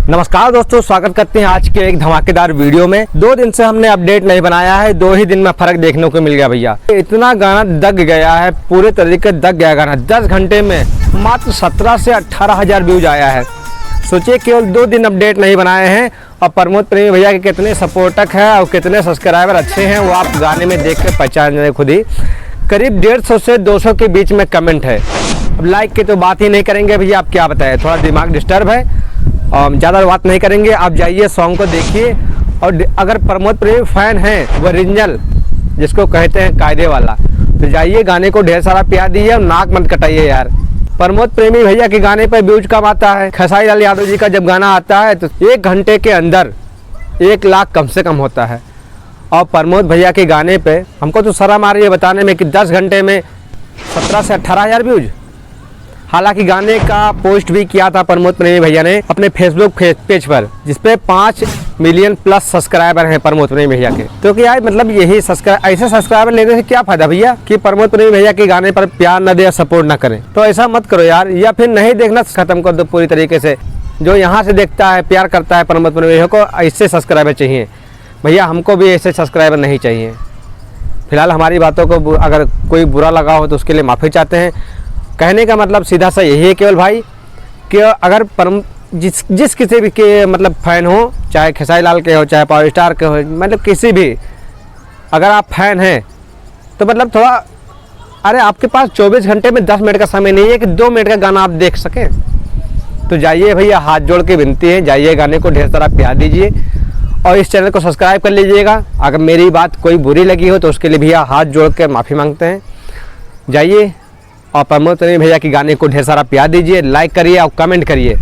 नमस्कार दोस्तों, स्वागत करते हैं आज के एक धमाकेदार वीडियो में। 2 दिन से हमने अपडेट नहीं बनाया है, 2 ही दिन में फर्क देखने को मिल गया भैया। इतना गाना दग गया है, पूरे तरीके दग गया गाना। 10 घंटे में मात्र 17 से 18 हज़ार व्यूज आया है। सोचिए केवल 2 दिन अपडेट नहीं बनाए हैं और प्रमोद प्रेमी भैया के कितने सपोर्टक हैं और कितने सब्सक्राइबर अच्छे हैं वो आप गाने में देख कर पहचान जाए खुद ही। करीब 150 से 200 के बीच में कमेंट है। अब लाइक की तो बात ही नहीं करेंगे भैया, आप क्या बताएं, थोड़ा दिमाग डिस्टर्ब है और ज़्यादा बात नहीं करेंगे। आप जाइए सॉन्ग को देखिए और अगर प्रमोद प्रेमी फैन हैं वो ओरिजिनल जिसको कहते हैं कायदे वाला, तो जाइए गाने को ढेर सारा प्यार दीजिए और नाक मत कटाइए यार। प्रमोद प्रेमी भैया के गाने पर व्यूज कम आता है। खेसारी लाल यादव जी का जब गाना आता है तो 1 घंटे के अंदर 1 लाख कम से कम होता है। और प्रमोद भैया के गाने पे हमको तो शर्म आ रही है बताने में कि 10 घंटे में 17 से 18 हज़ार व्यूज। हालांकि गाने का पोस्ट भी किया था प्रमोद प्रेमी भैया ने अपने फेसबुक पेज पर, जिसपे 5 मिलियन प्लस सब्सक्राइबर हैं प्रमोद प्रेमी भैया के। तो क्या है मतलब यही ऐसे सब्सक्राइबर लेने से क्या फायदा भैया कि प्रमोद प्रेमी भैया के गाने पर प्यार न दे या सपोर्ट न करें। तो ऐसा मत करो यार, या फिर नहीं देखना खत्म कर दो पूरी तरीके से। जो यहाँ से देखता है प्यार करता है प्रमोद प्रेमी भैया को, ऐसे सब्सक्राइबर चाहिए भैया। हमको भी ऐसे सब्सक्राइबर नहीं चाहिए। फिलहाल हमारी बातों को अगर कोई बुरा लगा हो तो उसके लिए माफ़ी चाहते हैं। कहने का मतलब सीधा सा यही है केवल भाई कि अगर जिस किसी भी के मतलब फ़ैन हो, चाहे खेसारी लाल के हो चाहे पावर स्टार के हो, मतलब किसी भी अगर आप फ़ैन हैं तो मतलब थोड़ा, अरे आपके पास 24 घंटे में 10 मिनट का समय नहीं है कि 2 मिनट का गाना आप देख सकें। तो जाइए भैया, हाथ जोड़ के विनती है, जाइए गाने को ढेर सारा प्यार दीजिए और इस चैनल को सब्सक्राइब कर लीजिएगा। अगर मेरी बात कोई बुरी लगी हो तो उसके लिए भैया हाथ जोड़ के माफ़ी मांगते हैं। जाइए और प्रमोद प्रेमी भैया के गाने को ढेर सारा प्यार दीजिए, लाइक करिए और कमेंट करिए।